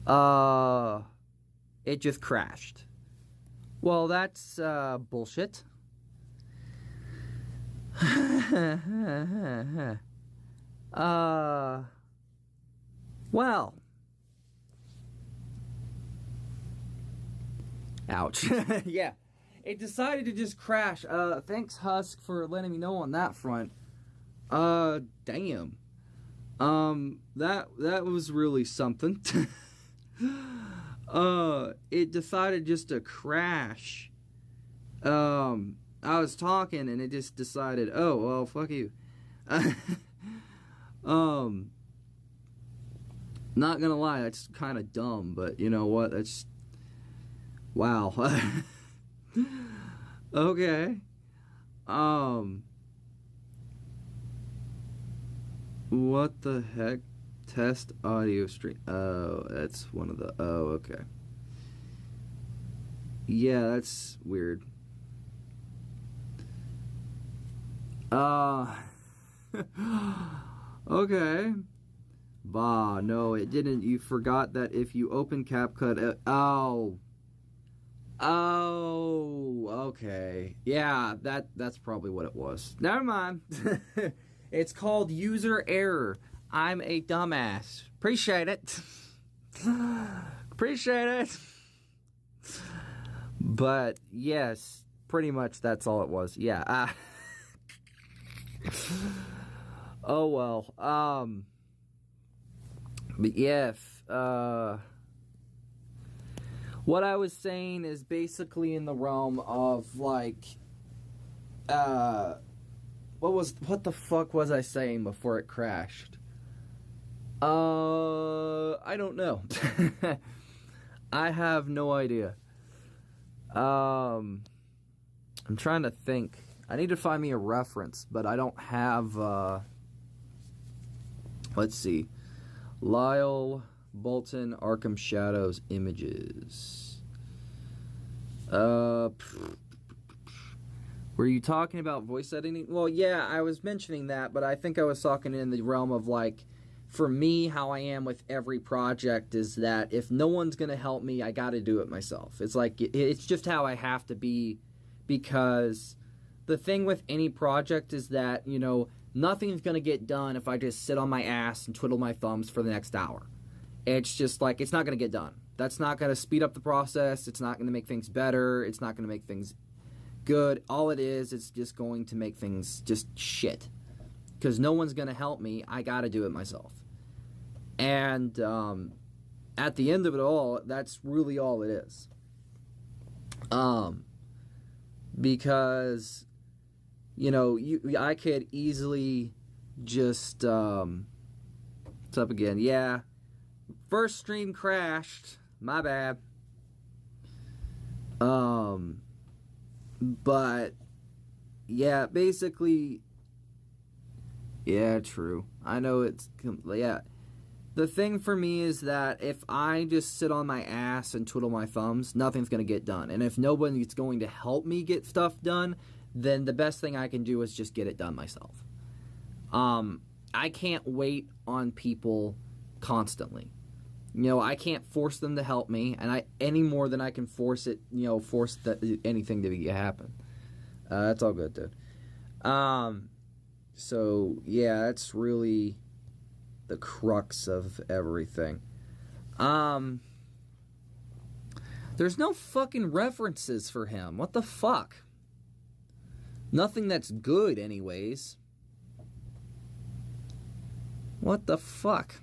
Uh, it just crashed. Well, that's bullshit. uh, well, ouch. Yeah, it decided to just crash. Thanks Husk for letting me know on that front. Damn. That was really something. It decided just to crash. I was talking and it just decided, oh, well, fuck you. Not gonna lie, that's kind of dumb, but you know what? That's, wow. Okay. What the heck? Test audio stream. Oh, that's one of the. Oh, okay. Yeah, that's weird. Okay. Bah, no, it didn't. You forgot that if you open CapCut. Oh. Oh, okay. Yeah, that's probably what it was. Never mind. It's called user error. I'm a dumbass. Appreciate it. Appreciate it. But yes, pretty much that's all it was. Yeah. Oh well. But yes. What I was saying is basically in the realm of like. What the fuck was I saying before it crashed? I don't know. I have no idea. I'm trying to think. I need to find me a reference, but I don't have, let's see. Lyle Bolton Arkham Shadows images. Were you talking about voice editing? Well, yeah, I was mentioning that, but I think I was talking in the realm of, like, for me, how I am with every project is that if no one's going to help me, I got to do it myself. It's like, it's just how I have to be, because the thing with any project is that, you know, nothing's going to get done if I just sit on my ass and twiddle my thumbs for the next hour. It's just like, it's not going to get done. That's not going to speed up the process. It's not going to make things better. It's not going to make things good. All it is, it's just going to make things just shit. Because no one's going to help me. I got to do it myself. And at the end of it all, that's really all it is. Because, you know, I could easily just, what's up again? Yeah. First stream crashed. My bad. But, yeah, basically, yeah, true. I know it's, yeah. The thing for me is that if I just sit on my ass and twiddle my thumbs, nothing's going to get done. And if nobody's going to help me get stuff done, then the best thing I can do is just get it done myself. I can't wait on people constantly. You know, I can't force them to help me, and any more than I can force it, you know, anything to happen. That's all good, dude. So yeah, that's really the crux of everything. There's no fucking references for him. What the fuck? Nothing that's good, anyways. What the fuck?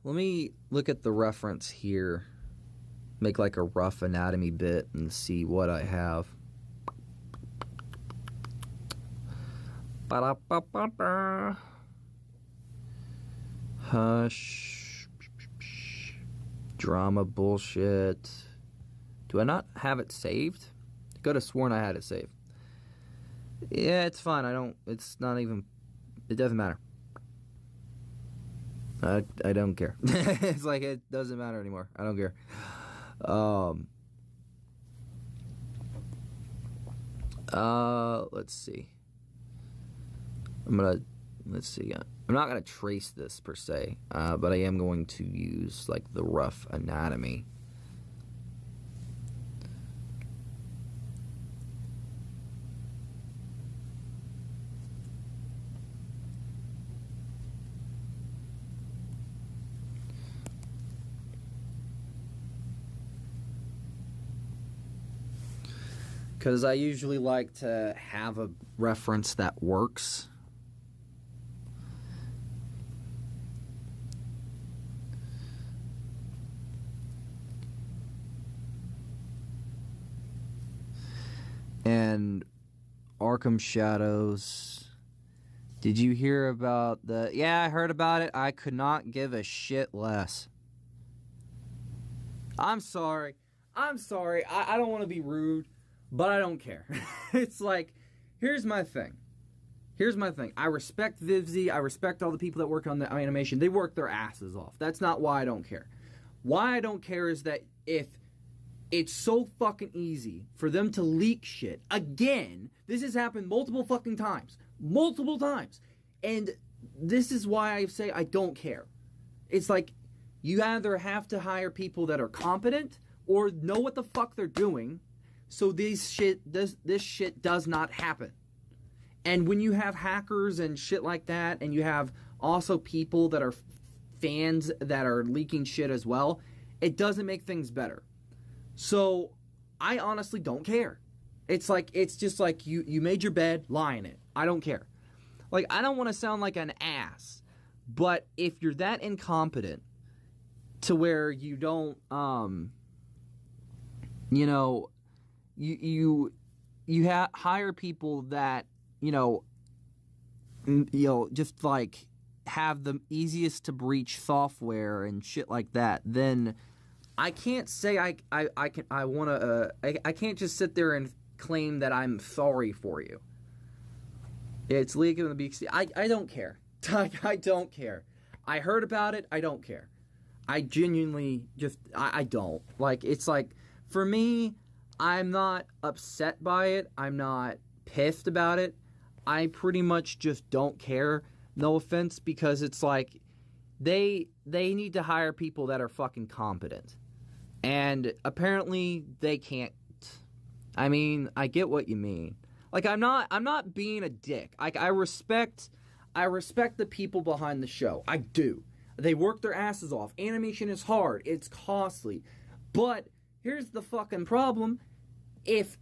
Let me look at the reference here. Make like a rough anatomy bit and see what I have. Ba-da-ba-ba-ba. Hush. Drama bullshit. Do I not have it saved? I could have sworn I had it saved. Yeah, it's fine. It's not even, it doesn't matter. I don't care. It's like, it doesn't matter anymore. I don't care. Let's see. I'm gonna let's see. I'm not going to trace this per se, but I am going to use like the rough anatomy. Because I usually like to have a reference that works. And Arkham Shadows. Did you hear about the... Yeah, I heard about it. I could not give a shit less. I'm sorry. I don't want to be rude. But I don't care. It's like, here's my thing. I respect Vivzy. I respect all the people that work on the animation. They work their asses off. That's not why I don't care. Why I don't care is that if it's so fucking easy for them to leak shit, again, this has happened multiple fucking times. Multiple times. And this is why I say I don't care. It's like, you either have to hire people that are competent or know what the fuck they're doing, so this shit does not happen. And when you have hackers and shit like that, and you have also people that are fans that are leaking shit as well, it doesn't make things better. So I honestly don't care. It's just like you made your bed, lie in it. I don't care. Like, I don't want to sound like an ass, but if you're that incompetent to where you don't, you know, you hire people that, just like have the easiest to breach software and shit like that, then I can't say I can't just sit there and claim that I'm sorry for you. It's League of the Beaks. I don't care. I don't care. I heard about it. I don't care. I genuinely I don't. Like, it's like, for me, I'm not upset by it. I'm not pissed about it. I pretty much just don't care. No offense, because it's like they need to hire people that are fucking competent. And apparently they can't. I mean, I get what you mean. Like, I'm not being a dick. Like, I respect the people behind the show. I do. They work their asses off. Animation is hard. It's costly. But here's the fucking problem. This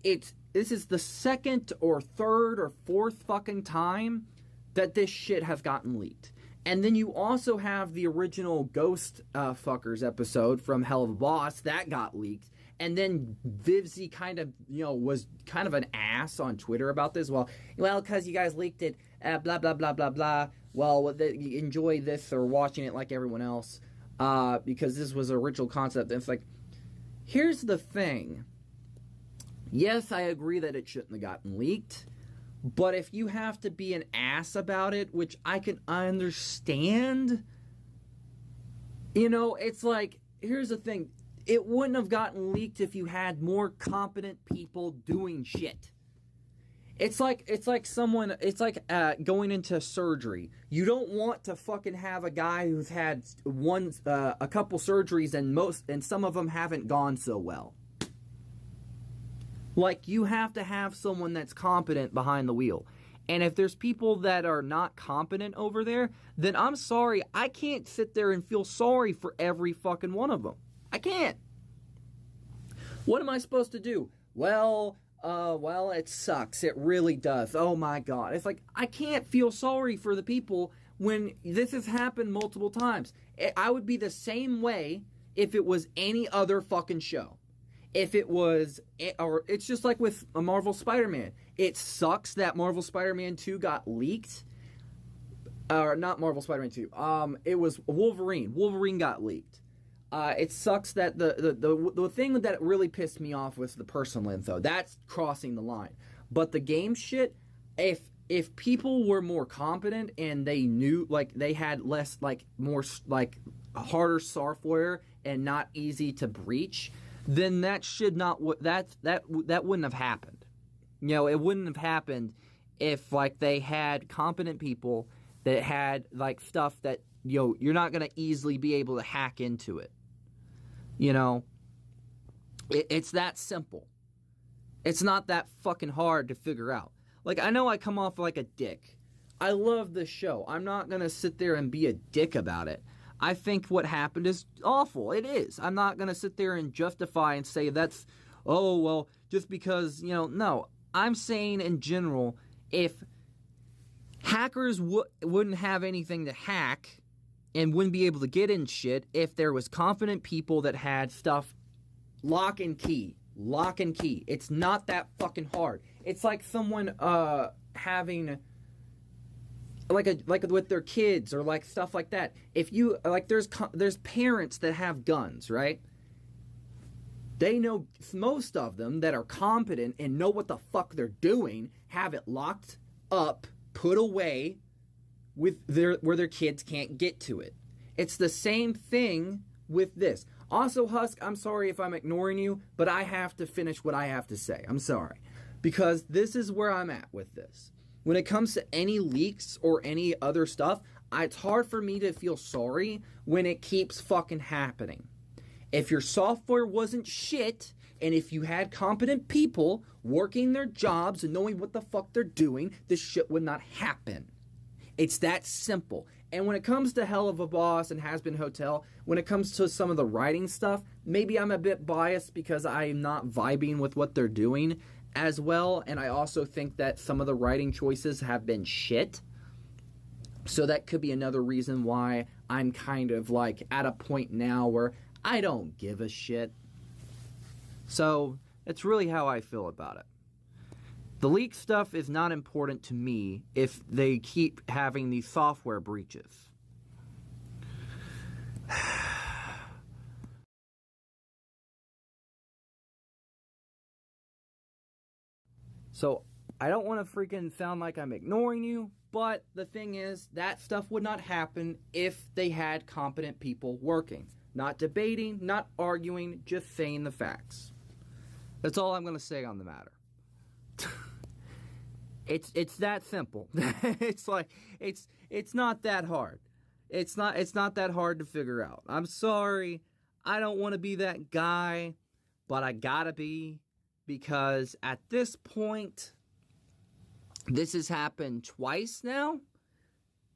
is the second or third or fourth fucking time that this shit has gotten leaked. And then you also have the original Ghost Fuckers episode from Hell of a Boss that got leaked. And then Vivzy kind of, was kind of an ass on Twitter about this. Well, because you guys leaked it, blah, blah, blah, blah, blah. Well, enjoy this or watching it like everyone else, because this was an original concept. And it's like, here's the thing. Yes, I agree that it shouldn't have gotten leaked. But if you have to be an ass about it, which I can understand, it's like, here's the thing. It wouldn't have gotten leaked if you had more competent people doing shit. It's like going into surgery. You don't want to fucking have a guy who's had a couple surgeries and some of them haven't gone so well. Like, you have to have someone that's competent behind the wheel. And if there's people that are not competent over there, then I'm sorry, I can't sit there and feel sorry for every fucking one of them. I can't. What am I supposed to do? Well, it sucks. It really does. Oh my God. It's like, I can't feel sorry for the people when this has happened multiple times. I would be the same way if it was any other fucking show. If it was, or it's just like with a Marvel Spider-Man. It sucks that Marvel Spider-Man 2 got leaked. Or not Marvel Spider-Man 2. It was Wolverine. Wolverine got leaked. It sucks that the thing that really pissed me off was the personal info. That's crossing the line. But the game shit, if people were more competent and they knew, like, they had less, like, more, like, harder software and not easy to breach, then that should not, that wouldn't have happened. It wouldn't have happened if, like, they had competent people that had like stuff that, you're not going to easily be able to hack into it. It's that simple. It's not that fucking hard to figure out. Like, I know I come off like a dick. I love this show. I'm not going to sit there and be a dick about it. I think what happened is awful. It is. I'm not going to sit there and justify and say that's, oh, well, just because, no. I'm saying in general, if hackers wouldn't have anything to hack and wouldn't be able to get in shit if there was confident people that had stuff lock and key. Lock and key. It's not that fucking hard. It's like someone having like with their kids or like stuff like that. If you like, there's parents that have guns, right? They know, most of them that are competent and know what the fuck they're doing have it locked up, put away with where their kids can't get to it. It's the same thing with this. Also, Husk, I'm sorry if I'm ignoring you, but I have to finish what I have to say. I'm sorry. Because this is where I'm at with this. When it comes to any leaks or any other stuff, it's hard for me to feel sorry when it keeps fucking happening. If your software wasn't shit, and if you had competent people working their jobs and knowing what the fuck they're doing, this shit would not happen. It's that simple. And when it comes to Hell of a Boss and Has Been Hotel, when it comes to some of the writing stuff, maybe I'm a bit biased because I'm not vibing with what they're doing as well. And I also think that some of the writing choices have been shit. So that could be another reason why I'm kind of like at a point now where I don't give a shit. So that's really how I feel about it. The leak stuff is not important to me if they keep having these software breaches. So I don't want to freaking sound like I'm ignoring you, but the thing is, that stuff would not happen if they had competent people working. Not debating, not arguing, just saying the facts. That's all I'm going to say on the matter. It's that simple. It's like it's not that hard. It's not that hard to figure out. I'm sorry. I don't want to be that guy, but I gotta be, because at this point, this has happened twice now.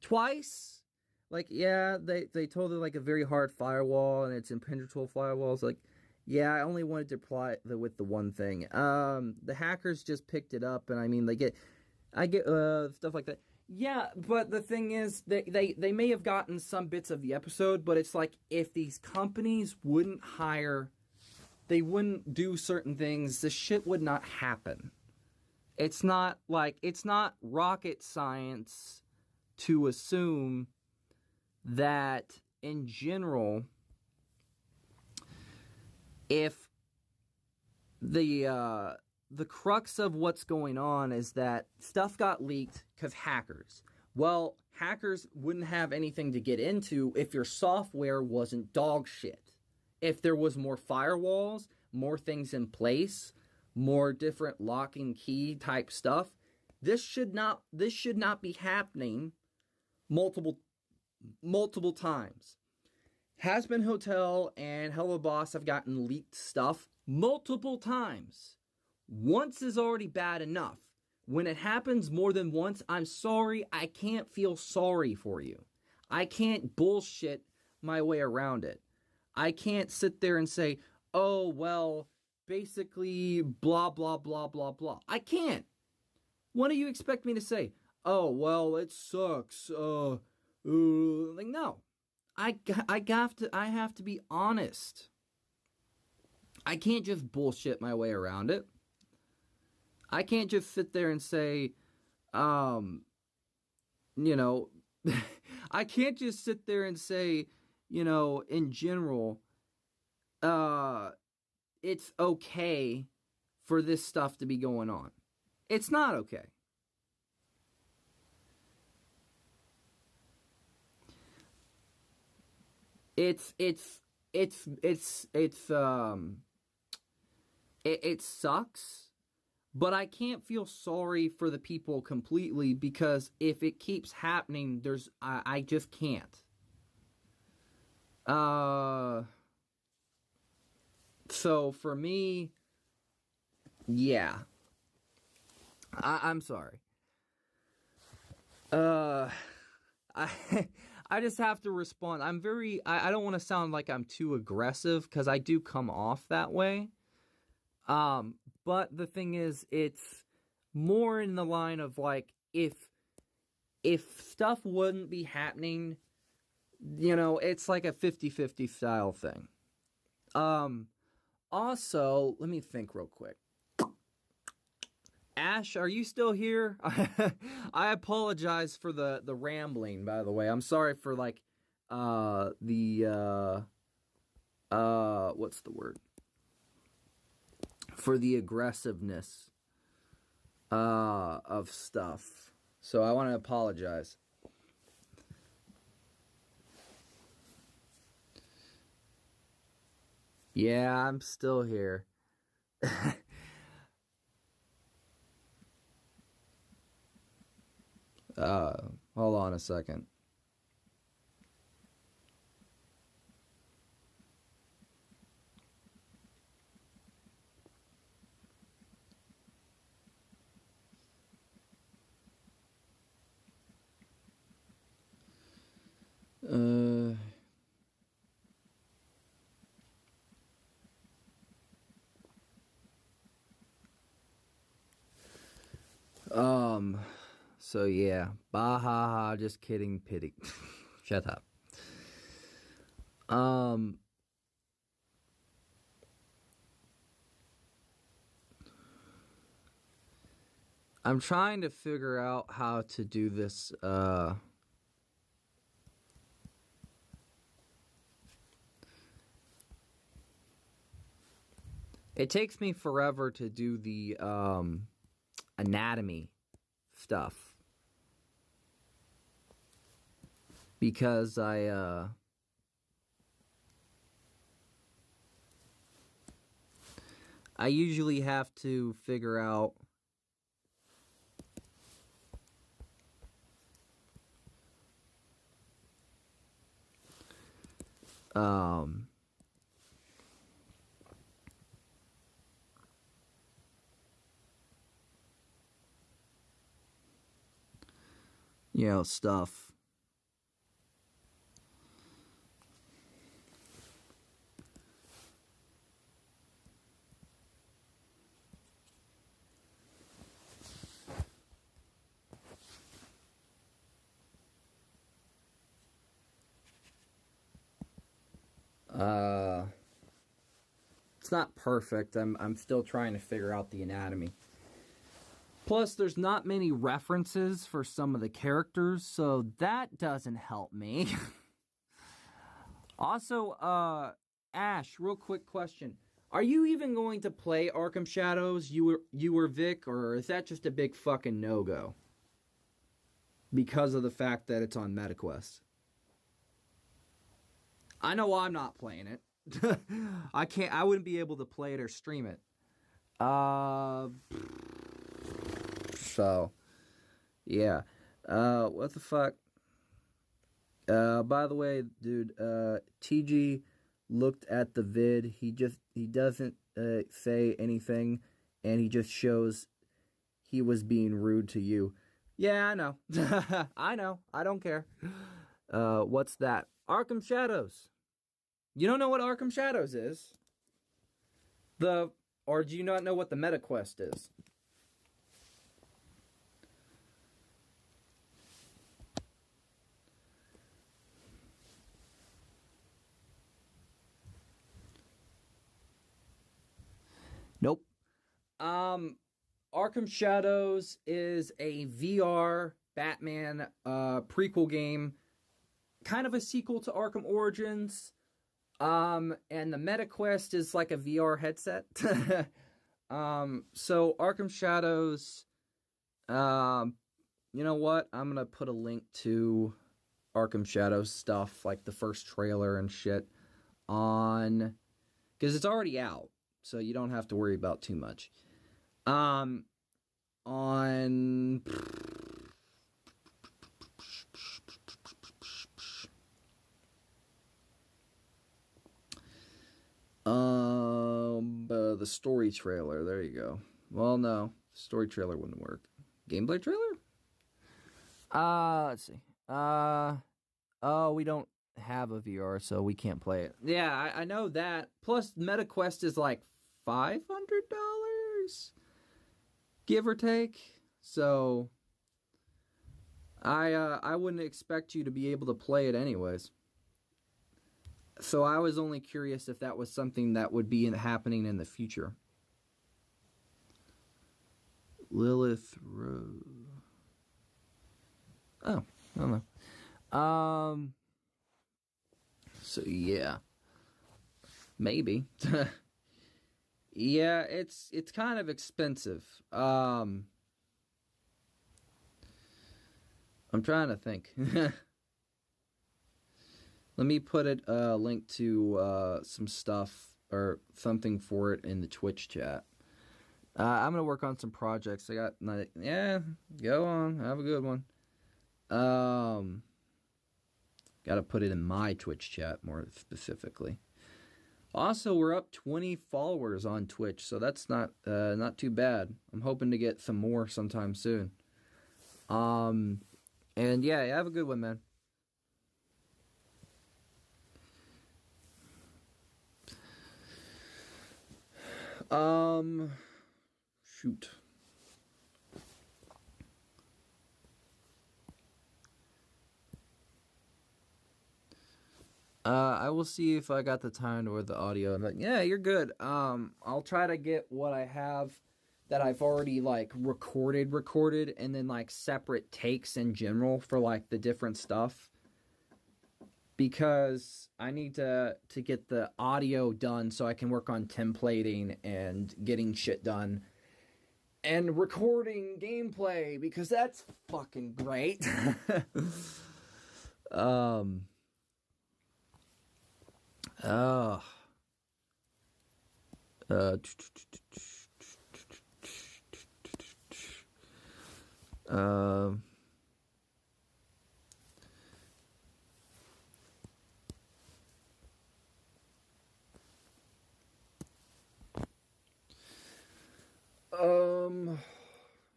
Twice. Like, yeah, they told it like a very hard firewall, and it's impenetrable firewalls. Like, yeah, I only wanted to apply with the one thing. The hackers just picked it up, and I mean, I get stuff like that. Yeah, but the thing is, they may have gotten some bits of the episode, but it's like, if these companies wouldn't hire, they wouldn't do certain things, this shit would not happen. It's not rocket science to assume that in general, if the crux of what's going on is that stuff got leaked because hackers. Well, hackers wouldn't have anything to get into if your software wasn't dog shit. If there was more firewalls, more things in place, more different lock and key type stuff, this should not be happening multiple times. Has Been Hotel and Hello Boss have gotten leaked stuff multiple times. Once is already bad enough. When it happens more than once, I'm sorry, I can't feel sorry for you. I can't bullshit my way around it. I can't sit there and say, oh, well, basically, blah, blah, blah, blah, blah. I can't. What do you expect me to say? Oh, well, it sucks. Like, no. I have to be honest. I can't just bullshit my way around it. I can't just sit there and say, I can't just sit there and say, in general, it's okay for this stuff to be going on. It's not okay. It sucks, But I can't feel sorry for the people completely because if it keeps happening, I just can't. So for me, yeah. I'm sorry. I I just have to respond. I don't want to sound like I'm too aggressive because I do come off that way. But the thing is, it's more in the line of like if stuff wouldn't be happening, it's like a 50-50 style thing. Also, let me think real quick. Ash, are you still here? I apologize for the rambling, by the way. I'm sorry for like what's the word? For the aggressiveness of stuff. So I want to apologize. Yeah, I'm still here. Hold on a second. So yeah, bah ha ha, just kidding, pity. Shut up. I'm trying to figure out how to do this, it takes me forever to do the, anatomy stuff. Because I usually have to figure out stuff. It's not perfect. I'm still trying to figure out the anatomy. Plus, there's not many references for some of the characters, so that doesn't help me. Also, Ash, real quick question. Are you even going to play Arkham Shadows, you or Vic, or is that just a big fucking no-go? Because of the fact that it's on MetaQuest. I know I'm not playing it. I wouldn't be able to play it or stream it. So, yeah. What the fuck? By the way, dude, TG looked at the vid. He doesn't say anything, and he just shows he was being rude to you. Yeah, I know. I know. I don't care. What's that? Arkham Shadows. You don't know what Arkham Shadows is? Or do you not know what the MetaQuest is? Nope. Arkham Shadows is a VR Batman prequel game, kind of a sequel to Arkham Origins. And the MetaQuest is like a VR headset. So Arkham Shadows, you know what? I'm gonna put a link to Arkham Shadows stuff, like the first trailer and shit, on, because it's already out, so you don't have to worry about too much. on the story trailer. There you go. Well, no, story trailer wouldn't work. Gameplay trailer? Let's see. Oh, we don't have a VR, so we can't play it. Yeah, I know that. Plus, MetaQuest is like $500, give or take. So, I wouldn't expect you to be able to play it anyways. So I was only curious if that was something that would be happening in the future. Lilith Road. Oh, I don't know. So yeah, maybe. Yeah, it's kind of expensive. I'm trying to think. Let me put it link to some stuff or something for it in the Twitch chat. I'm gonna work on some projects. I got yeah. Go on, have a good one. Got to put it in my Twitch chat more specifically. Also, we're up 20 followers on Twitch, so that's not too bad. I'm hoping to get some more sometime soon. And yeah, have a good one, man. Shoot. I will see if I got the time or the audio. But yeah, you're good. I'll try to get what I have that I've already like recorded, and then like separate takes in general for like the different stuff. Because I need to get the audio done so I can work on templating and getting shit done. And recording gameplay, because that's fucking great. Uh,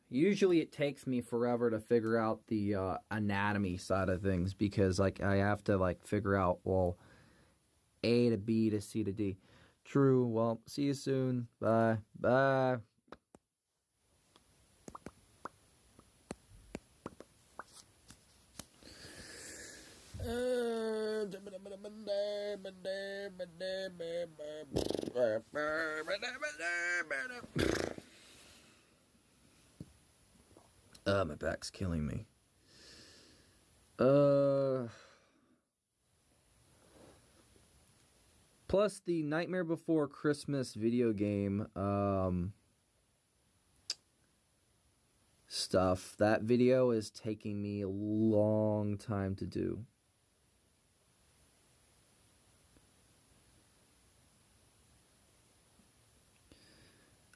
usually it takes me forever to figure out the anatomy side of things, because like I have to like figure out, well, A to B to C to D. True. Well, see you soon. Bye. Bye. My back's killing me. Plus the Nightmare Before Christmas video game stuff. That video is taking me a long time to do.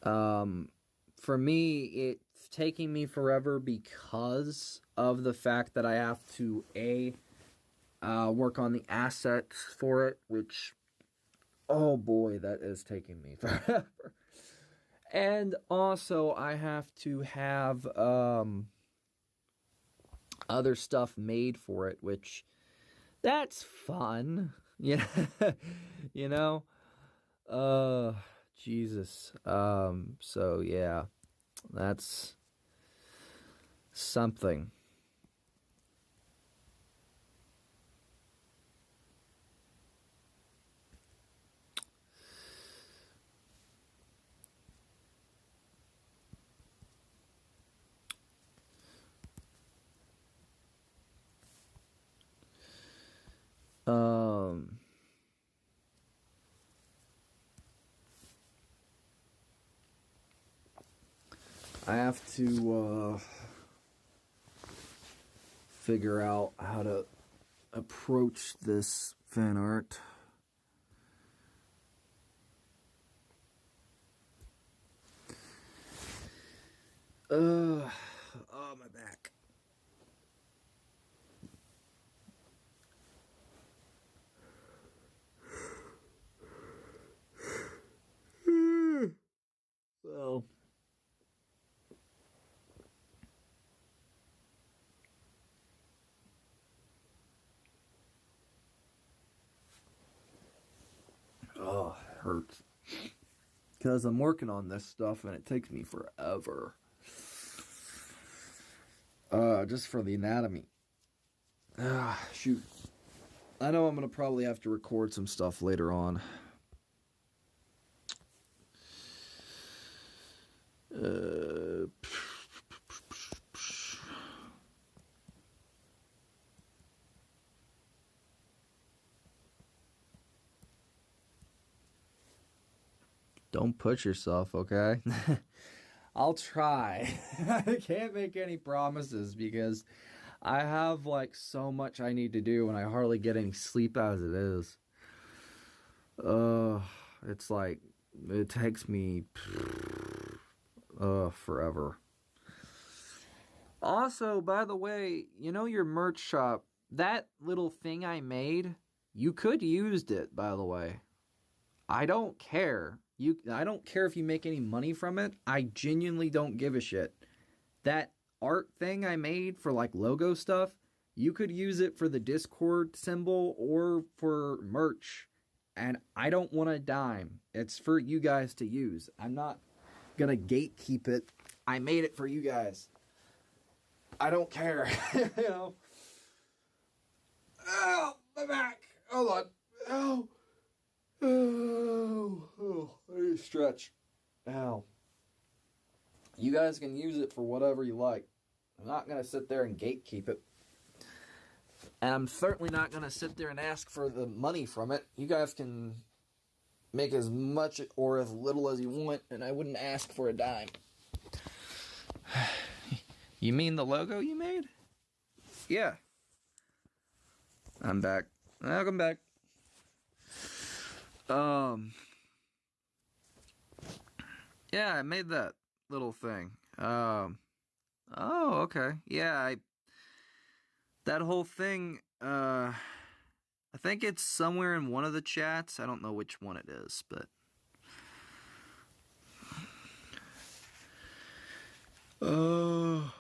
For me, it's taking me forever because of the fact that I have to work on the assets for it, which, oh boy, that is taking me forever. And also, I have to have other stuff made for it, which that's fun. Yeah, you know. Jesus. So yeah, that's something. I have to figure out how to approach this fan art. Oh, my back. Well. Oh, it hurts. Because I'm working on this stuff and it takes me forever. Just for the anatomy. Shoot. I know I'm going to probably have to record some stuff later on. Don't push yourself, okay? I'll try. I can't make any promises because I have like so much I need to do and I hardly get any sleep as it is. It's like it takes me forever. Also, by the way, you know your merch shop, that little thing I made, you could used it, by the way. I don't care. I don't care if you make any money from it. I genuinely don't give a shit. That art thing I made for like logo stuff, you could use it for the Discord symbol or for merch. And I don't want a dime. It's for you guys to use. I'm not gonna gatekeep it. I made it for you guys. I don't care. You know? Ow, my back. Hold on. Ow. Oh, I need to stretch. Ow. You guys can use it for whatever you like. I'm not going to sit there and gatekeep it. And I'm certainly not going to sit there and ask for the money from it. You guys can make as much or as little as you want, and I wouldn't ask for a dime. You mean the logo you made? Yeah. I'm back. Welcome back. Yeah, I made that little thing. Oh, okay. Yeah, that whole thing, I think it's somewhere in one of the chats. I don't know which one it is, but oh,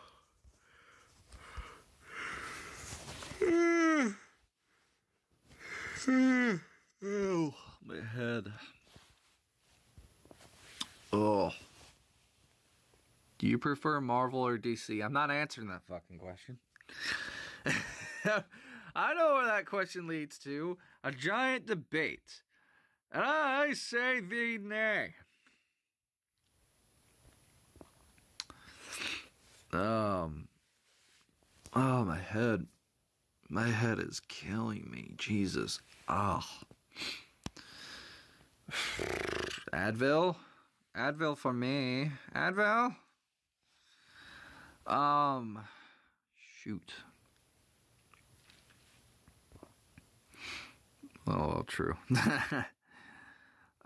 my head. Oh. Do you prefer Marvel or DC? I'm not answering that fucking question. I know where that question leads to. A giant debate. And I say the nay. Oh, my head. My head is killing me. Jesus. Oh. Advil? Advil for me. Advil? Shoot. Oh, true.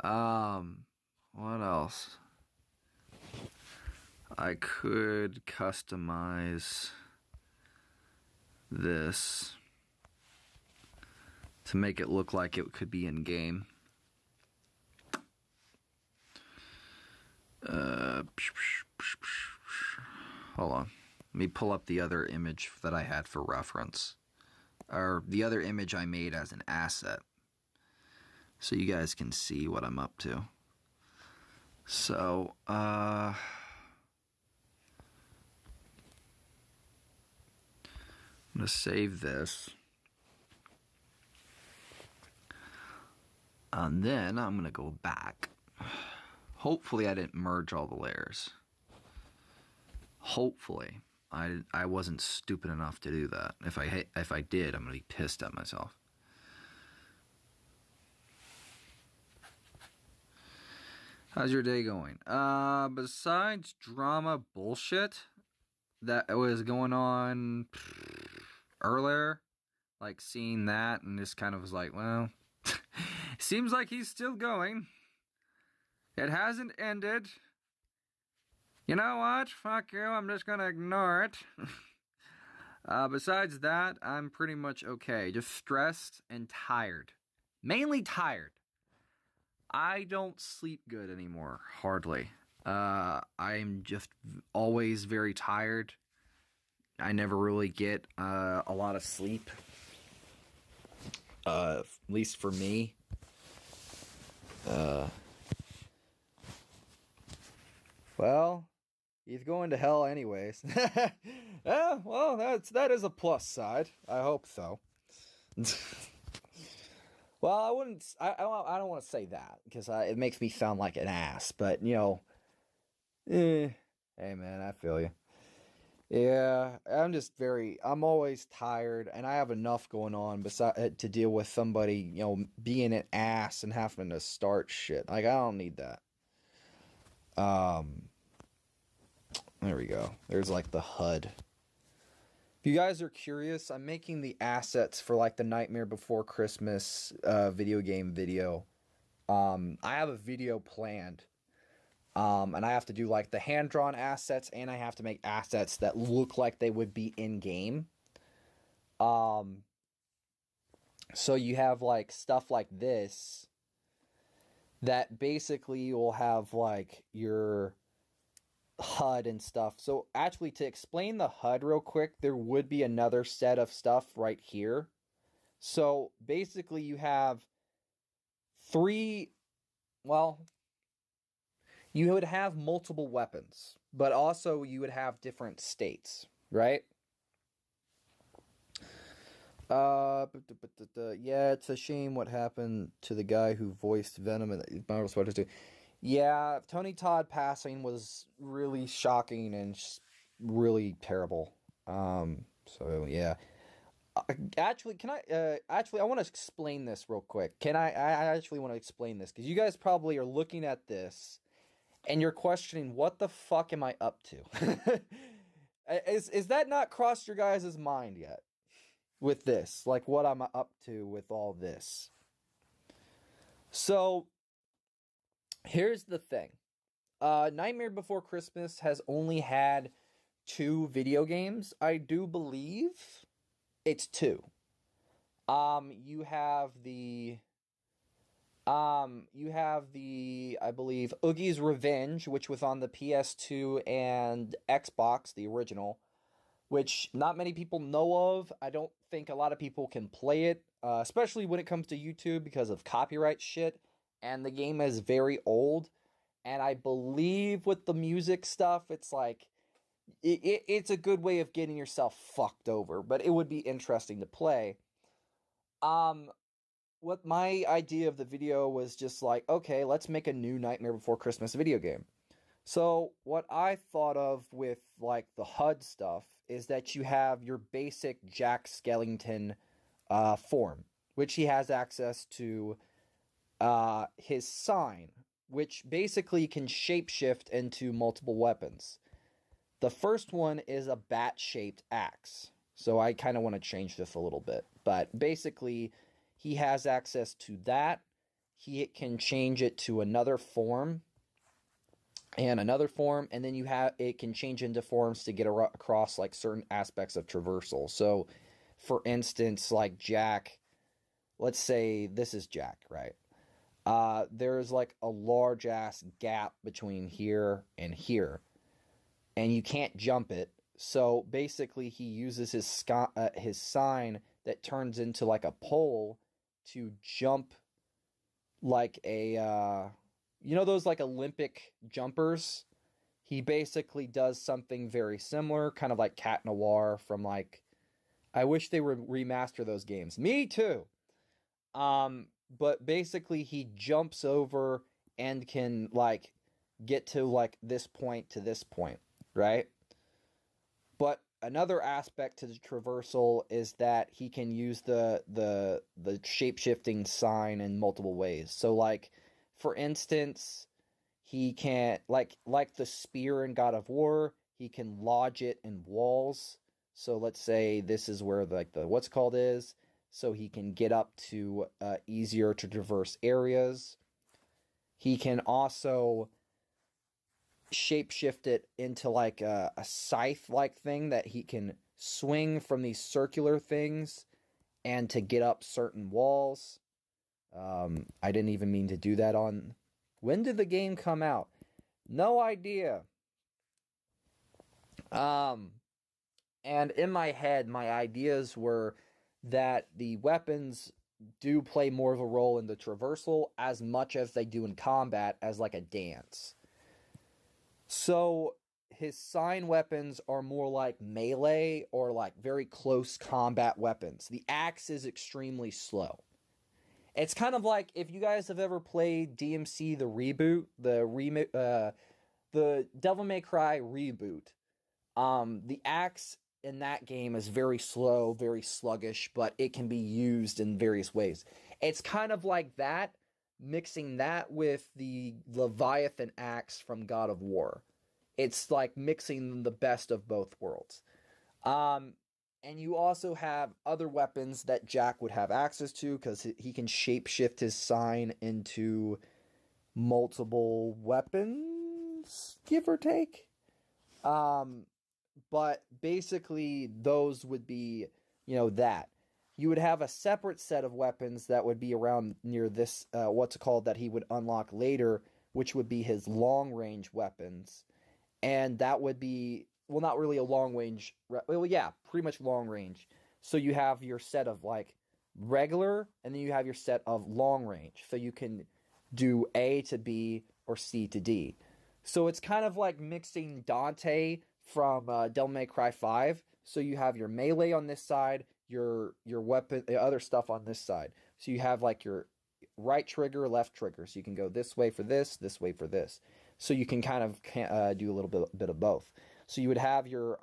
What else? I could customize this to make it look like it could be in game. Hold on. Let me pull up the other image that I had for reference. Or the other image I made as an asset. So you guys can see what I'm up to. So, I'm going to save this. And then I'm going to go back. Hopefully I didn't merge all the layers. Hopefully. I wasn't stupid enough to do that. If I did, I'm going to be pissed at myself. How's your day going? Besides drama bullshit that was going on earlier, like seeing that and just kind of was like, well, seems like he's still going. It hasn't ended. You know what? Fuck you, I'm just gonna ignore it. Besides that, I'm pretty much okay. Just stressed and tired. Mainly tired. I don't sleep good anymore, hardly. I'm just always very tired. I never really get a lot of sleep. At least for me. Well, he's going to hell anyways. Yeah, well, that is a plus side. I hope so. Well, I wouldn't. I don't want to say that because it makes me sound like an ass. But hey man, I feel you. Yeah, I'm always tired, and I have enough going on to deal with somebody, being an ass and having to start shit. Like, I don't need that. Um, there we go. There's like the HUD. If you guys are curious, I'm making the assets for like the Nightmare Before Christmas video game video. I have a video planned. And I have to do like the hand-drawn assets, and I have to make assets that look like they would be in-game. So you have like stuff like this that basically will have like your HUD and stuff. So actually, to explain the HUD real quick, there would be another set of stuff right here. So basically you have you would have multiple weapons, but also you would have different states, right? Yeah, it's a shame what happened to the guy who voiced Venom in Marvel Spider-Man 2. Yeah, Tony Todd passing was really shocking and really terrible. So yeah. Actually, I want to explain this real quick. I actually want to explain this because you guys probably are looking at this and you're questioning, what the fuck am I up to? Is that not crossed your guys' mind yet? With this, like what I'm up to with all this. So, here's the thing. Nightmare Before Christmas has only had 2 video games, I do believe. It's 2. You have the I believe, Oogie's Revenge, which was on the PS2 and Xbox, the original, which not many people know of. I don't think a lot of people can play it, especially when it comes to YouTube because of copyright shit, and the game is very old, and I believe with the music stuff, it's like, it's a good way of getting yourself fucked over, but it would be interesting to play. What my idea of the video was just like, okay, let's make a new Nightmare Before Christmas video game. So what I thought of with like the HUD stuff is that you have your basic Jack Skellington form, which he has access to his sign, which basically can shapeshift into multiple weapons. The first one is a bat-shaped axe. So I kind of want to change this a little bit. But basically, he has access to that. He can change it to another form and another form, and then it can change into forms to get across like certain aspects of traversal. So, for instance, like Jack, let's say this is Jack, right? There's like a large ass gap between here and here, and you can't jump it. So basically, he uses his sign that turns into like a pole to jump like a those like Olympic jumpers. He basically does something very similar, kind of like Cat Noir from like, I wish they would remaster those games. Me too. But basically he jumps over and can like get to like this point to this point, right? But another aspect to the traversal is that he can use the shape-shifting sign in multiple ways. So like, for instance, he can like the spear in God of War, he can lodge it in walls. So let's say this is where like the what's called is, so he can get up to easier to traverse areas. He can also shapeshift it into like a scythe like thing that he can swing from these circular things and to get up certain walls. I didn't even mean to do that on. When did the game come out? No idea. And in my head, my ideas were that the weapons do play more of a role in the traversal as much as they do in combat as like a dance. So his sign weapons are more like melee or like very close combat weapons. The axe is extremely slow. It's kind of like if you guys have ever played DMC the reboot, the Devil May Cry reboot. The axe in that game is very slow, very sluggish, but it can be used in various ways. It's kind of like that, mixing that with the Leviathan axe from God of War. It's like mixing the best of both worlds. And you also have other weapons that Jack would have access to because he can shapeshift his sign into multiple weapons, give or take. But basically, those would be, that. You would have a separate set of weapons that would be around near this, what's it called, that he would unlock later, which would be his long-range weapons. And that would be, well, not really a long-range, well, yeah, pretty much long-range. So you have your set of, like, regular, and then you have your set of long-range. So you can do A to B or C to D. So it's kind of like mixing Dante from Devil May Cry 5. So you have your melee on this side, your weapon, the other stuff on this side. So you have like your right trigger, left trigger. So you can go this way for this way for this. So you can kind of do a little bit of both. So you would have your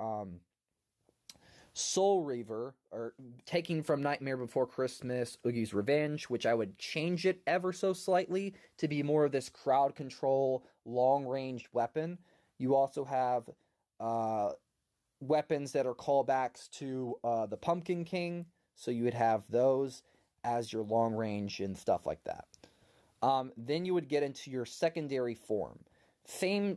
Soul Reaver, or taking from Nightmare Before Christmas, Oogie's Revenge, which I would change it ever so slightly to be more of this crowd control, long-range weapon. You also have weapons that are callbacks to the Pumpkin King, so you would have those as your long range and stuff like that. Then you would get into your secondary form. Same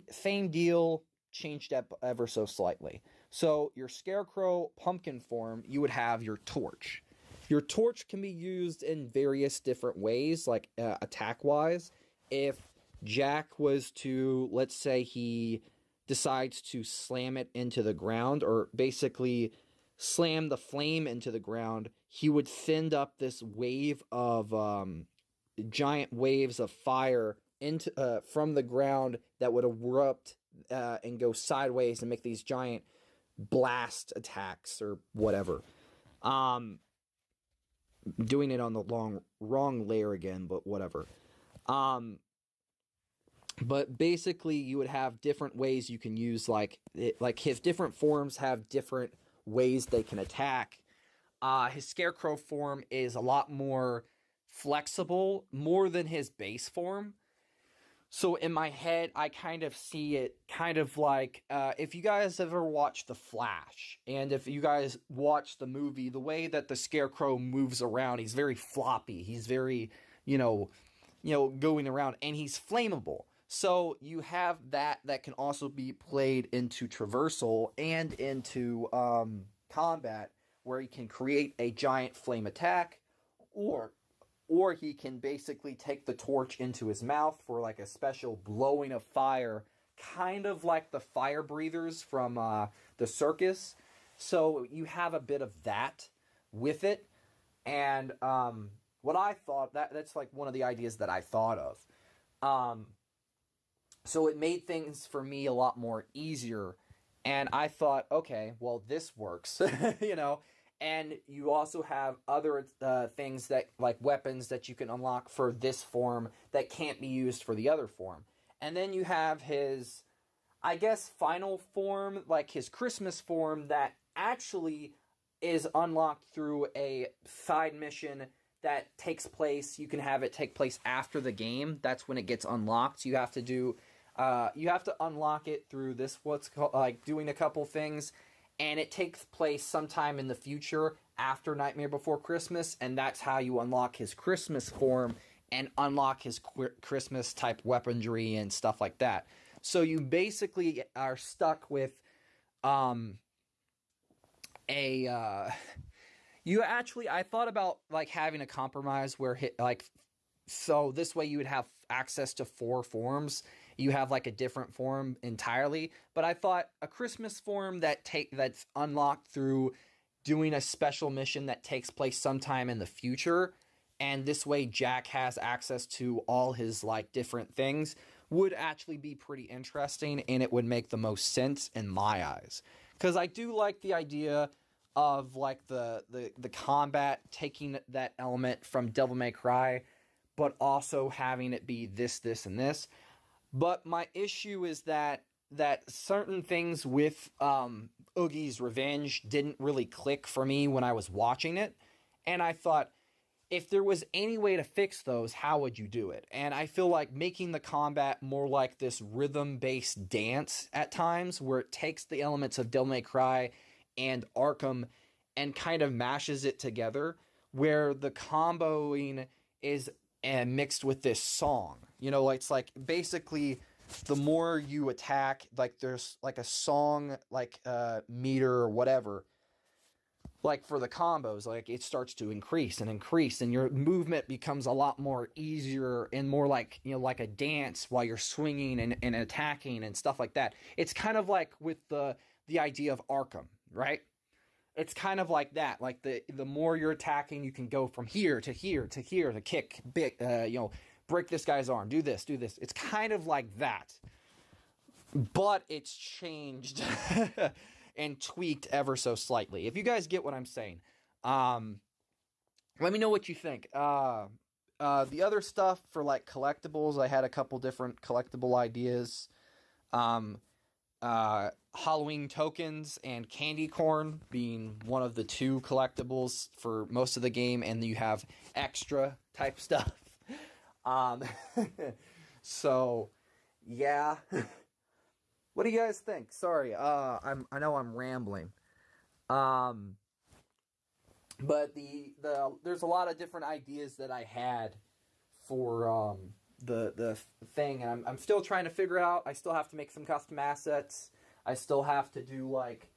deal, changed up ever so slightly. So your Scarecrow Pumpkin form, you would have your Torch. Your Torch can be used in various different ways, like attack-wise. If Jack was to, let's say he decides to slam it into the ground, or basically slam the flame into the ground, he would send up this wave of giant waves of fire into from the ground that would erupt and go sideways and make these giant blast attacks or whatever. Doing it on the wrong layer again, but whatever. But basically, you would have different ways you can use, like his different forms have different ways they can attack. His Scarecrow form is a lot more flexible, more than his base form. So in my head, I kind of see it kind of like, if you guys ever watched The Flash, and if you guys watch the movie, the way that the Scarecrow moves around, he's very floppy. He's very, going around, and he's flammable. So you have that can also be played into traversal and into combat, where he can create a giant flame attack, or he can basically take the torch into his mouth for like a special blowing of fire, kind of like the fire breathers from the circus. So you have a bit of that with it. And what I thought, that's like one of the ideas that I thought of. So it made things for me a lot more easier. And I thought, okay, well, this works, And you also have other things that, like weapons that you can unlock for this form that can't be used for the other form. And then you have his, I guess, final form, like his Christmas form, that actually is unlocked through a side mission that takes place. You can have it take place after the game. That's when it gets unlocked. You have to unlock it through this, what's called, like, doing a couple things. And it takes place sometime in the future after Nightmare Before Christmas, and that's how you unlock his Christmas form and unlock his Christmas-type weaponry and stuff like that. So you basically are stuck with um, a you actually, I thought about like having a compromise where so this way you would have access to 4 forms. You have like a different form entirely, but I thought a Christmas form that's unlocked through doing a special mission that takes place sometime in the future, and this way Jack has access to all his like different things, would actually be pretty interesting, and it would make the most sense in my eyes. Cuz I do like the idea of like the combat taking that element from Devil May Cry, but also having it be this and this. But my issue is that certain things with Oogie's Revenge didn't really click for me when I was watching it, and I thought, if there was any way to fix those, how would you do it? And I feel like making the combat more like this rhythm-based dance at times, where it takes the elements of Devil May Cry and Arkham and kind of mashes it together, where the comboing is mixed with this song. You know, it's like basically the more you attack, like there's like a song like meter or whatever, like for the combos, like it starts to increase and your movement becomes a lot more easier and more like, you know, like a dance while you're swinging and attacking and stuff like that. It's kind of like with the idea of Arkham, right? It's kind of like that. Like the more you're attacking, you can go from here to here to here to kick, big, break this guy's arm, do this. It's kind of like that, but it's changed and tweaked ever so slightly. If you guys get what I'm saying, let me know what you think. The other stuff for like collectibles, I had a couple different collectible ideas. Halloween tokens and candy corn being one of the 2 collectibles for most of the game, and you have extra type stuff. So yeah. What do you guys think? Sorry, I know I'm rambling. But there's a lot of different ideas that I had for the thing, and I'm still trying to figure out. I still have to make some custom assets. I still have to do like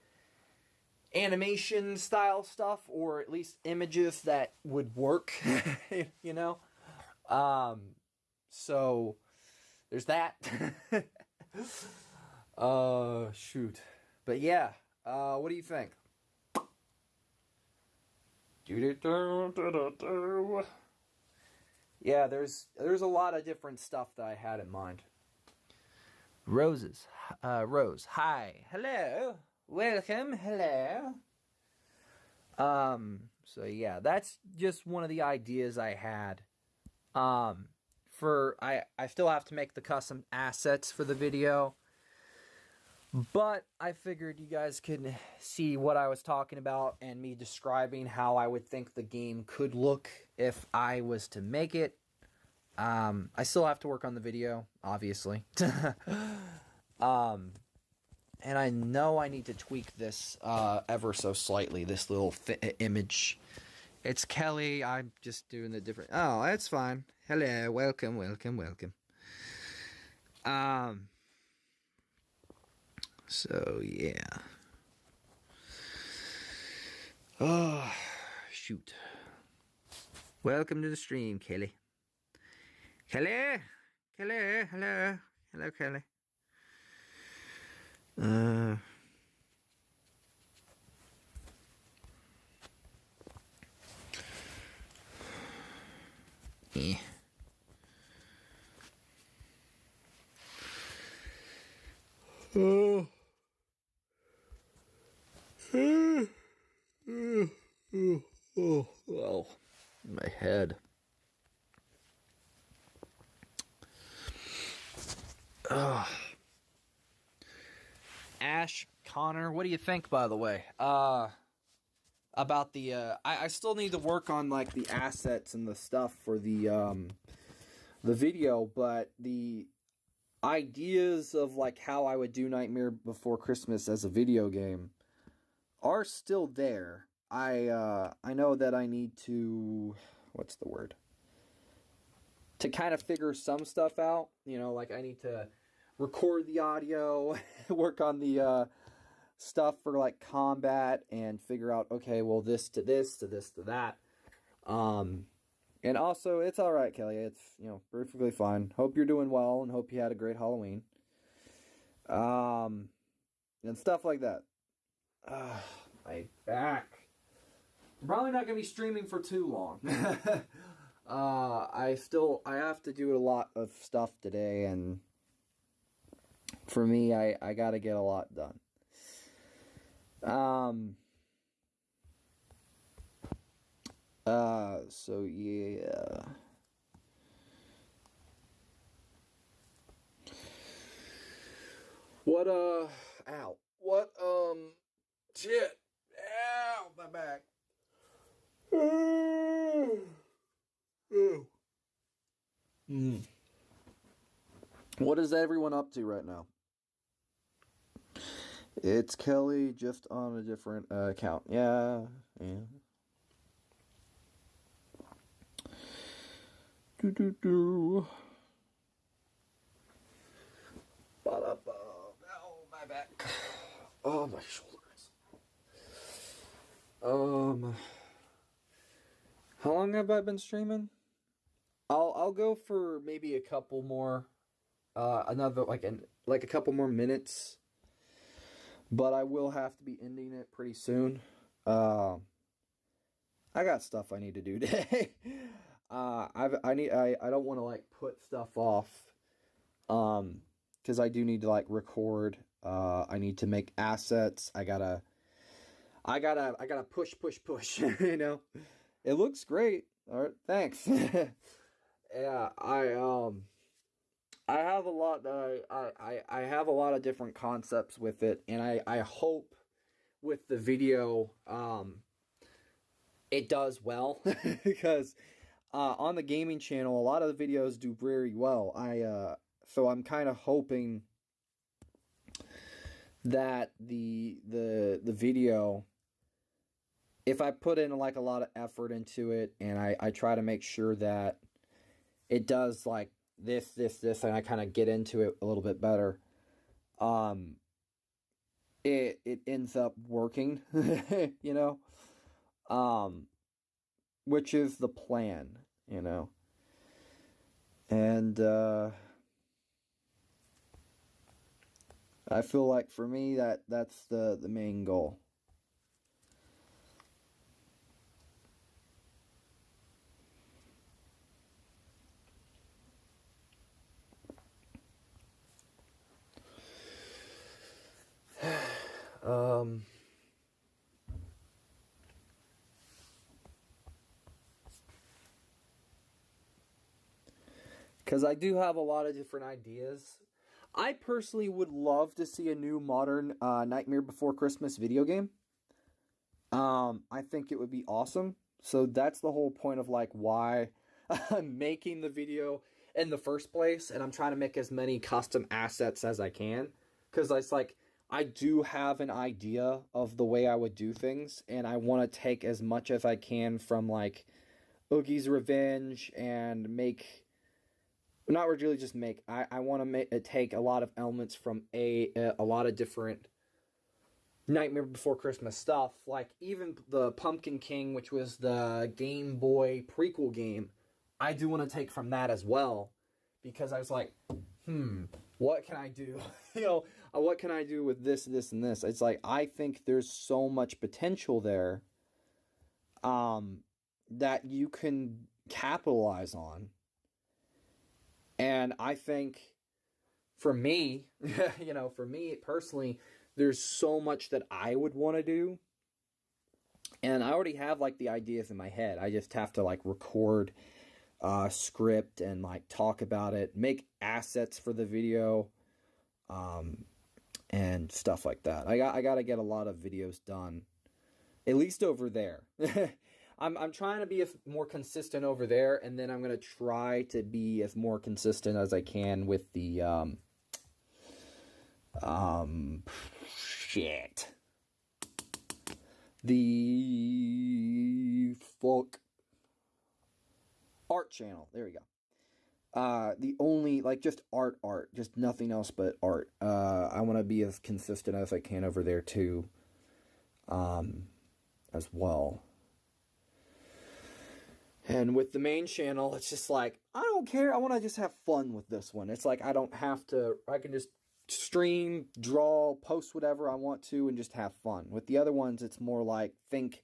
animation style stuff, or at least images that would work. You know. So there's that. Shoot. But yeah, what do you think? Yeah, there's a lot of different stuff that I had in mind. Rose, hi, hello, welcome, hello. So yeah, that's just one of the ideas I had. I still have to make the custom assets for the video. But I figured you guys could see what I was talking about and me describing how I would think the game could look if I was to make it. I still have to work on the video, obviously. And I know I need to tweak this ever so slightly, this little image. It's Kelly, I'm just doing the different... Oh, that's fine. Hello, welcome. So, yeah. Oh, shoot. Welcome to the stream, Kelly. Kelly, hello. Hello, Kelly. Yeah. Oh. Oh, my head. Ash, Connor, what do you think, by the way? About the, I still need to work on, like, the assets and the stuff for the video, but the ideas of, like, how I would do Nightmare Before Christmas as a video game are still there. I know that I need to, what's the word? To kind of figure some stuff out, you know, like I need to record the audio, work on the stuff for like combat, and figure out, okay, well, this to this to this to that. And also, it's all right, Kelly. It's, perfectly fine. Hope you're doing well, and hope you had a great Halloween. And stuff like that. My back. I'm probably not gonna be streaming for too long. I have to do a lot of stuff today, and for me, I gotta get a lot done. So yeah. Shit. Ow, my back. What is everyone up to right now? It's Kelly, just on a different account. Yeah. Oh, my back. Oh, my shoulders. How long have I been streaming? I'll go for maybe a couple more, another like a couple more minutes, but I will have to be ending it pretty soon. I got stuff I need to do today. I don't want to like put stuff off, because I do need to like record. I need to make assets. I gotta push. It looks great. All right, thanks. Yeah, I have a lot. I have a lot of different concepts with it, and I hope with the video, it does well because on the gaming channel, a lot of the videos do very well. So I'm kind of hoping that the video, if I put in like a lot of effort into it, and I try to make sure that it does like this, and I kind of get into it a little bit better, it ends up working, which is the plan, and I feel like for me that's the main goal. Because I do have a lot of different ideas. I personally would love to see a new modern Nightmare Before Christmas video game. I think it would be awesome. So that's the whole point of like why I'm making the video in the first place, and I'm trying to make as many custom assets as I can, because it's like I do have an idea of the way I would do things, and I want to take as much as I can from like Oogie's Revenge and make. Not really just make. I want to take a lot of elements from a lot of different Nightmare Before Christmas stuff, like even the Pumpkin King, which was the Game Boy prequel game. I do want to take from that as well, because I was like, what can I do? What can I do with this, and this? It's like I think there's so much potential there, that you can capitalize on. And I think, for me, for me personally, there's so much that I would want to do. And I already have, like, the ideas in my head. I just have to, like, record script and, like, talk about it, make assets for the video, and stuff like that. I got to get a lot of videos done, at least over there. I'm trying to be more consistent over there, and then I'm going to try to be as more consistent as I can with the, the art channel. There we go. The only like just art, just nothing else but art. I want to be as consistent as I can over there too, as well. And with the main channel, it's just like, I don't care. I want to just have fun with this one. It's like, I don't have to, I can just stream, draw, post whatever I want to, and just have fun. With the other ones, it's more like think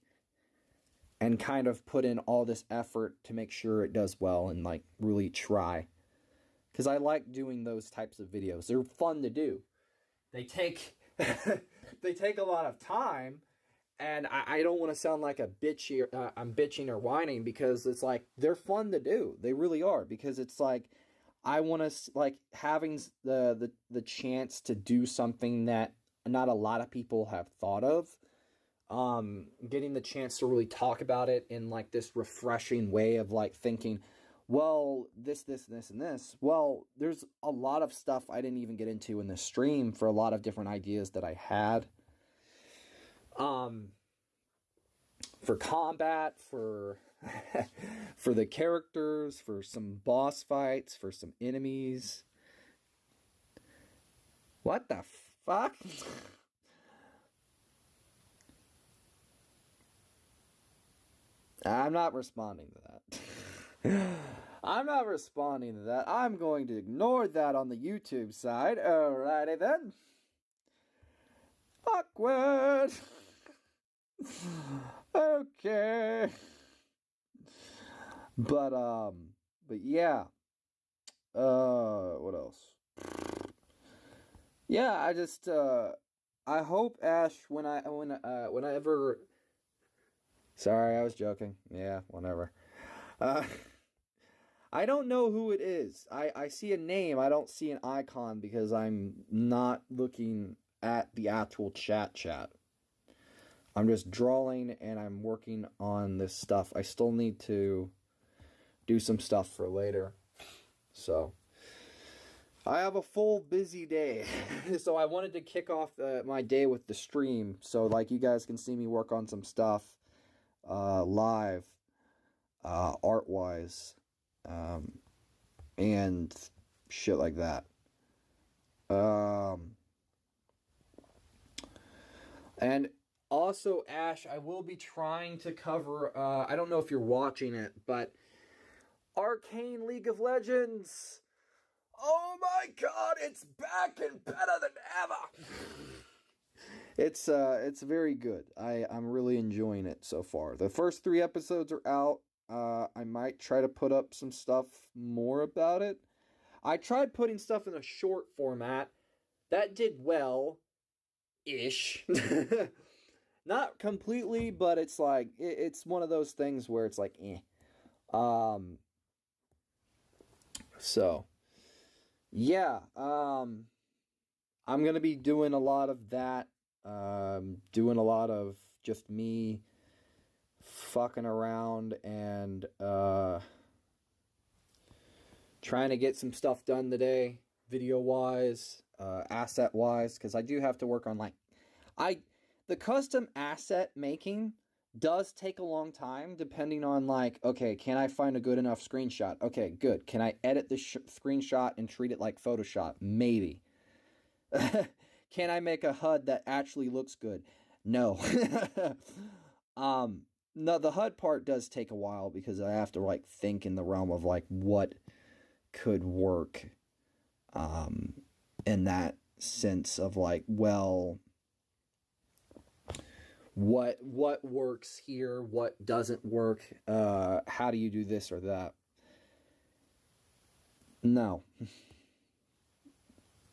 and kind of put in all this effort to make sure it does well and like really try. Because I like doing those types of videos. They're fun to do. They take, they take a lot of time. And I don't want to sound like a bitchy, I'm bitching or whining, because it's like, they're fun to do. They really are, because it's like, I want to, like, having the chance to do something that not a lot of people have thought of. Getting the chance to really talk about it in, like, this refreshing way of, like, thinking, well, this, and this. Well, there's a lot of stuff I didn't even get into in the stream for a lot of different ideas that I had. For combat, for for the characters, for some boss fights, for some enemies. What the fuck? I'm not responding to that. I'm not responding to that. I'm going to ignore that on the YouTube side. Alrighty then. Awkward. Okay. But yeah. What else? Yeah, I just I hope Ash whenever. Sorry, I was joking. Yeah, whatever. I don't know who it is. I see a name, I don't see an icon because I'm not looking at the actual chat. I'm just drawing and I'm working on this stuff. I still need to do some stuff for later. So, I have a full busy day. So I wanted to kick off my day with the stream. So like you guys can see me work on some stuff live, art-wise, and shit like that. And also, Ash, I will be trying to cover, I don't know if you're watching it, but Arcane League of Legends! Oh my god, it's back and better than ever! It's very good. I'm really enjoying it so far. The first 3 episodes are out. I might try to put up some stuff more about it. I tried putting stuff in a short format. That did well-ish. Not completely, but it's like, it's one of those things where it's like, eh. So, yeah, I'm gonna be doing a lot of that, doing a lot of just me fucking around and, trying to get some stuff done today, video-wise, asset-wise, because I do have to work on, like, the custom asset making does take a long time, depending on, like, okay, can I find a good enough screenshot? Okay, good. Can I edit the screenshot and treat it like Photoshop? Maybe. Can I make a HUD that actually looks good? No. No, the HUD part does take a while because I have to, like, think in the realm of, like, what could work, in that sense of, like, well, what works here, what doesn't work, how do you do this or that? No.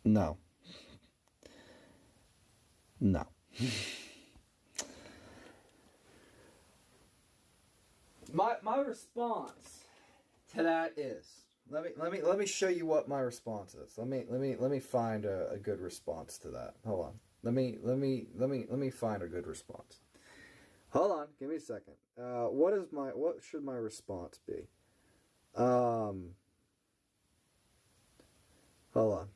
No. No. My response to that is, let me show you what my response is. Let me find a good response to that. Hold on. Let me find a good response. Hold on, give me a second. What should my response be? Hold on.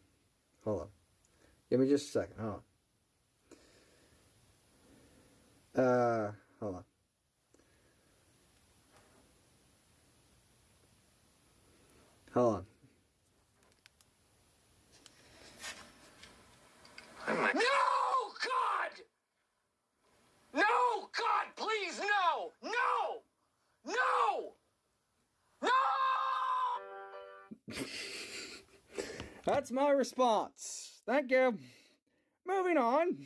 Give me just a second. Hold on. Hold on. That's my response. Thank you. Moving on.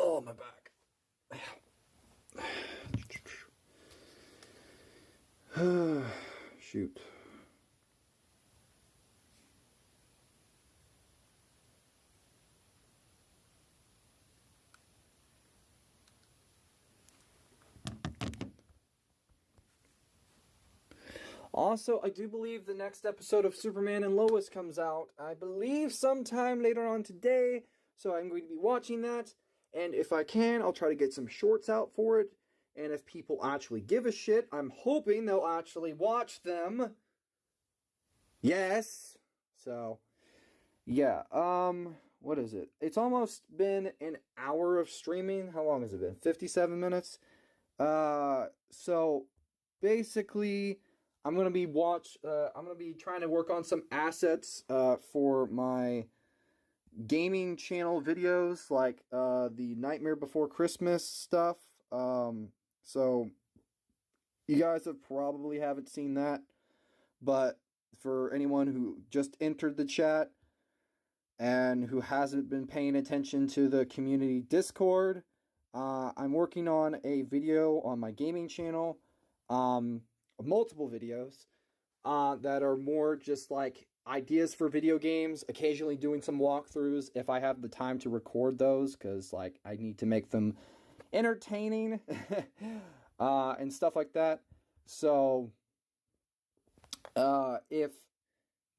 Oh, my back. Shoot. Also, I do believe the next episode of Superman and Lois comes out, I believe sometime later on today, so I'm going to be watching that, and if I can, I'll try to get some shorts out for it, and if people actually give a shit, I'm hoping they'll actually watch them. Yes! So, yeah, what is it? It's almost been an hour of streaming. How long has it been? 57 minutes? So, basically, I'm gonna be trying to work on some assets for my gaming channel videos, like the Nightmare Before Christmas stuff. So you guys have probably haven't seen that, but for anyone who just entered the chat and who hasn't been paying attention to the community Discord, I'm working on a video on my gaming channel. Multiple videos that are more just like ideas for video games, occasionally doing some walkthroughs if I have the time to record those, because like I need to make them entertaining and stuff like that. So if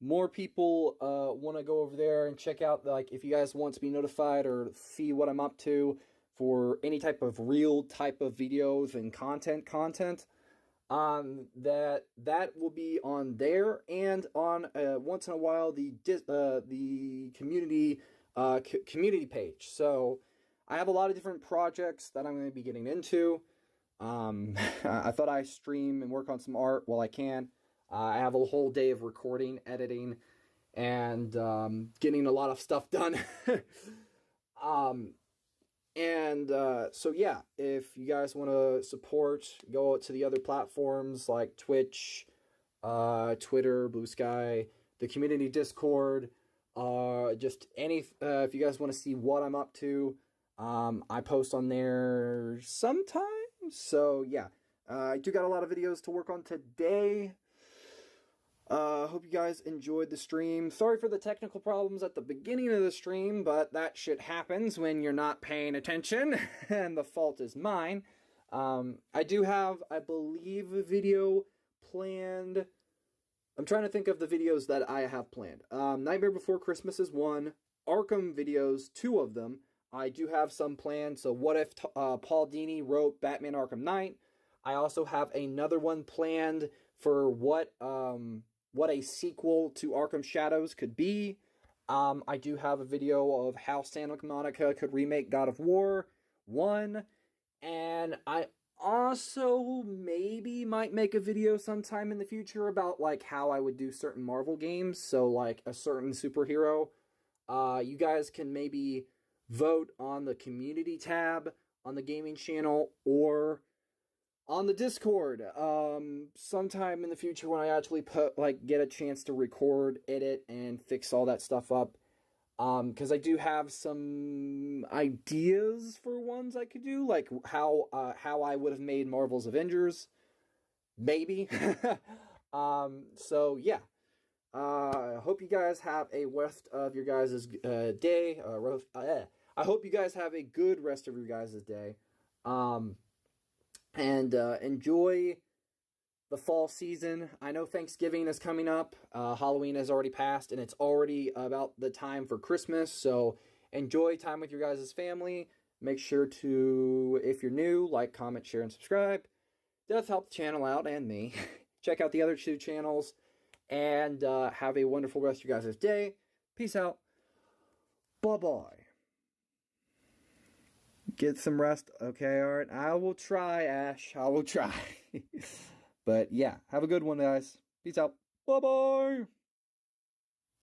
more people want to go over there and check out, like, if you guys want to be notified or see what I'm up to for any type of real type of videos and content, that will be on there, and on once in a while the community community page. So I have a lot of different projects that I'm going to be getting into. I thought I stream and work on some art while I can. I have a whole day of recording, editing, and getting a lot of stuff done. So yeah, if you guys want to support, go to the other platforms like Twitch, Twitter, Blue Sky, the community Discord, just any, if you guys want to see what I'm up to, I post on there sometimes. So yeah, I do got a lot of videos to work on today. Hope you guys enjoyed the stream. Sorry for the technical problems at the beginning of the stream, but that shit happens when you're not paying attention, and the fault is mine. I do have, I believe, a video planned. I'm trying to think of the videos that I have planned. Nightmare Before Christmas is one. Arkham videos, 2 of them. I do have some planned. So what if Paul Dini wrote Batman Arkham Knight? I also have another one planned for what a sequel to Arkham Shadows could be. I do have a video of how Santa Monica could remake God of War 1. And I also maybe might make a video sometime in the future about like how I would do certain Marvel games. So like a certain superhero. You guys can maybe vote on the community tab on the gaming channel or on the Discord. Sometime in the future when I actually get a chance to record, edit, and fix all that stuff up. Because I do have some ideas for ones I could do, like how I would have made Marvel's Avengers, maybe. So yeah. I hope you guys have a rest of your guys' day. I hope you guys have a good rest of your guys' day. And enjoy the fall season. I know Thanksgiving is coming up. Halloween has already passed, and it's already about the time for Christmas. So enjoy time with your guys' family. Make sure to, if you're new, like, comment, share, and subscribe. Does help the channel out and me. Check out the other 2 channels. And have a wonderful rest of your guys' day. Peace out. Bye-bye. Get some rest. Okay, alright. I will try, Ash. I will try. But yeah, have a good one, guys. Peace out. Bye-bye.